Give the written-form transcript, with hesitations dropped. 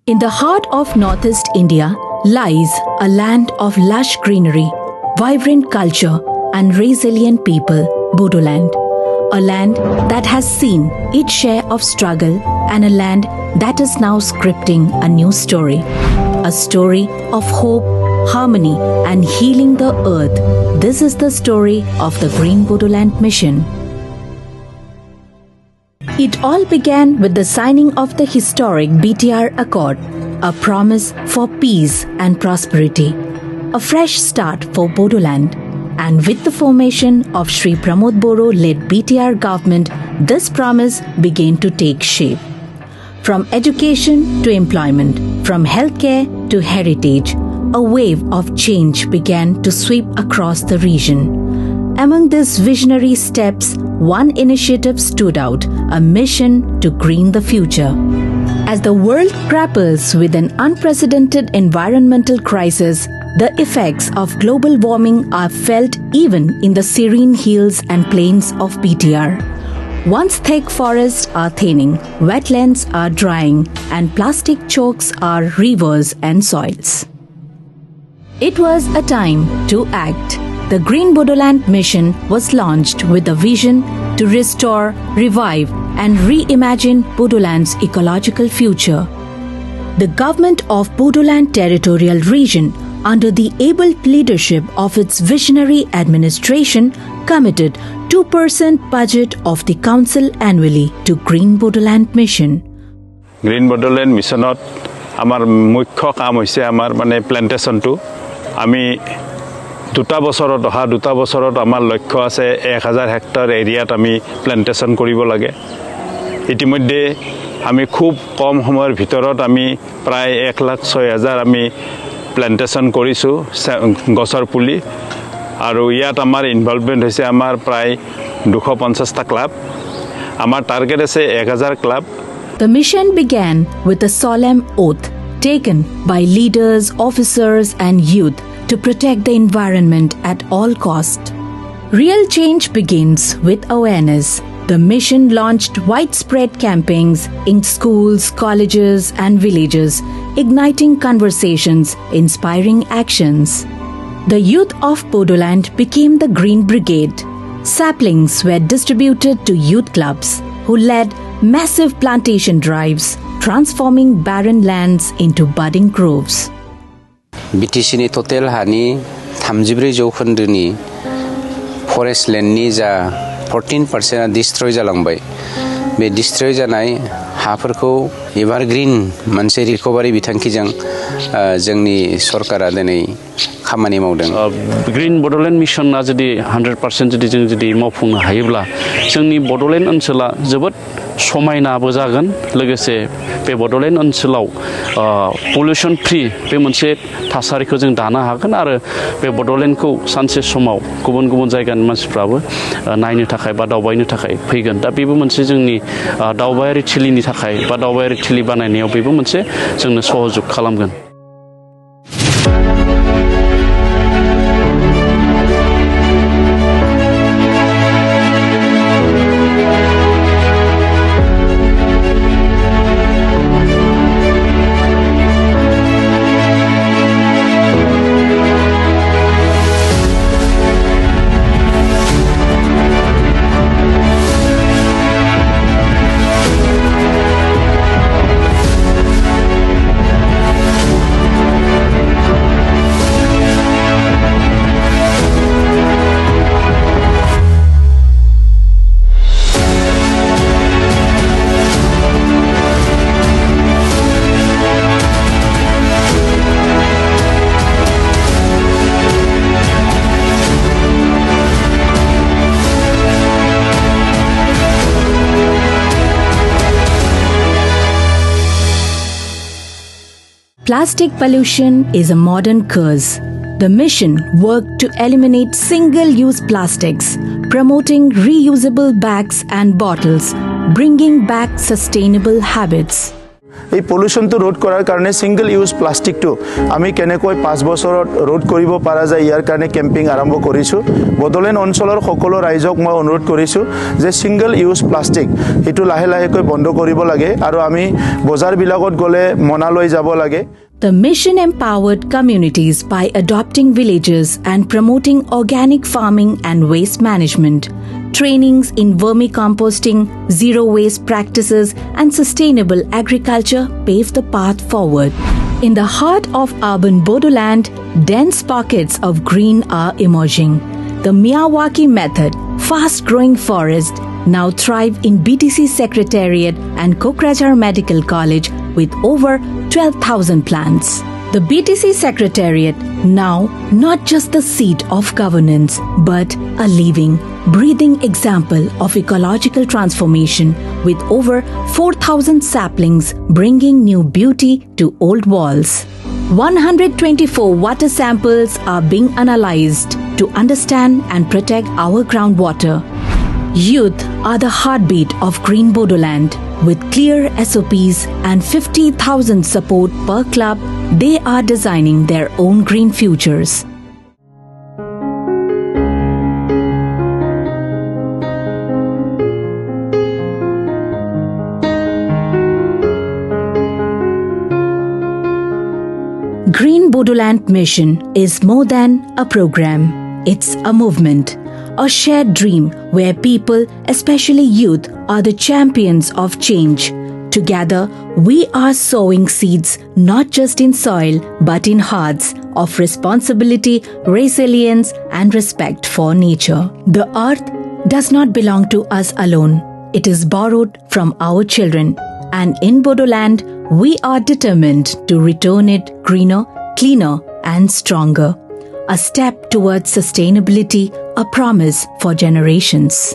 In the heart of Northeast India lies a land of lush greenery, vibrant culture and resilient people, Bodoland. A land that has seen its share of struggle and a land that is now scripting a new story. A story of hope, harmony and healing the earth. This is the story of the Green Bodoland mission. It all began with the signing of the historic BTR Accord, a promise for peace and prosperity, a fresh start for Bodoland. And with the formation of Shri Pramod Boro-led BTR government, this promise began to take shape. From education to employment, from healthcare to heritage, a wave of change began to sweep across the region. Among these visionary steps, one initiative stood out, a mission to green the future. As the world grapples with an unprecedented environmental crisis, the effects of global warming are felt even in the serene hills and plains of BTR. Once thick forests are thinning, wetlands are drying, and plastic chokes our rivers and soils. It was a time to act. The Green Bodoland mission was launched with a vision to restore, revive, and reimagine Bodoland's ecological future. The government of Bodoland Territorial Region, under the able leadership of its visionary administration, committed 2% budget of the council annually to Green Bodoland mission. Green Bodoland missionot amar mukhya kaam hoise amar mane plantation to ami দুটা বছৰত আমাৰ লক্ষ্য আছে 1000 hectare এৰিয়াত আমি plantation কৰিব লাগে। ইতিমধ্যে আমি খুব কম সময়ৰ ভিতৰত আমি প্ৰায় 1,06,000 আমি প্লান্টেশন কৰিছো গছৰ পুলি আৰু ইয়াত আমাৰ ইনভলভমেন্ট হৈছে আমাৰ প্ৰায় 250টা ক্লাব। আমাৰ টাৰ্গেট আছে 1000 club. The mission began with a solemn oath taken by leaders, officers and youth to protect the environment at all costs. Real change begins with awareness. The mission launched widespread campaigns in schools, colleges and villages, igniting conversations, inspiring actions. The youth of Bodoland became the Green Brigade. Saplings were distributed to youth clubs, who led massive plantation drives, transforming barren lands into budding groves. BTCनि total हानि 34 जौखोन्दोनि forest लेन्डनि जा 14% destroy जालांबाय। बे destroy जानाय हाफोरखौ एभारग्रीन मोनसे recovery बिथांखिजों जोंनि सरकारा दिनै खामानि मावदों। ग्रीन बड'लेण्ड मिशनआ जुदि 100% जुदि मावफुंनो हायोब्ला जोंनि बड'लेण्ड ओनसोला जोबोद समायनाबो जागोन। लोगोसे बे बड'लेण्ड ओनसोलाव पल्यूशन फ्री बे मोनसे थासारिखौ जों दानो हागोन आरो बे बड'लेण्डखौ सानसे समाव गुबुन गुबुन जायगानि मानसिफ्राबो नायनो थाखाय बा दावबायनो थाखाय फैगोन। दा बेबो मोनसे जोंनि दावबायारि थिलिनि थाखाय बा दावबायारि थिलि बानायनायाव बेबो मोनसे जोंनो सहयोग खालामगोन। Plastic pollution is a modern curse. The mission worked to eliminate single-use plastics, promoting reusable bags and bottles, bringing back sustainable habits. এই পলিউশ্যনটো ৰোধ কৰাৰ কাৰণে সিংগল ইউজ প্লাষ্টিকটো আমি কেনেকৈ 5 বছৰত ৰোধ কৰিব পৰা যায় ইয়াৰ কাৰণে কেম্পিং আৰম্ভ কৰিছোঁ বডলেণ্ড অঞ্চলৰ সকলো ৰাইজক মই অনুৰোধ কৰিছোঁ যে সিংগল ইউজ প্লাষ্টিক এটো লাহে লাহেকৈ বন্ধ কৰিব লাগে আৰু আমি বজাৰবিলাকত গলে মনা লৈ যাব লাগে The mission empowered communities by adopting villages and promoting organic farming and waste management. Trainings in vermicomposting, zero waste practices, and sustainable agriculture pave the path forward. In the heart of urban Bodoland, dense pockets of green are emerging. The Miyawaki method, fast-growing forest, now thrive in BTC Secretariat and Kokrajhar Medical College with over 12,000 plants. The BTC Secretariat now not just the seat of governance, but a living, breathing example of ecological transformation with over 4,000 saplings bringing new beauty to old walls. 124 water samples are being analyzed to understand and protect our groundwater. Youth are the heartbeat of Green Bodoland. With clear SOPs and 50,000 support per club, they are designing their own green futures. Green Bodoland Mission is more than a program. It's a movement. A shared dream where people, especially youth, are the champions of change. Together, we are sowing seeds not just in soil but in hearts of responsibility, resilience, and respect for nature. The earth does not belong to us alone. It is borrowed from our children. And in Bodoland, we are determined to return it greener, cleaner, and stronger. A step towards sustainability, a promise for generations.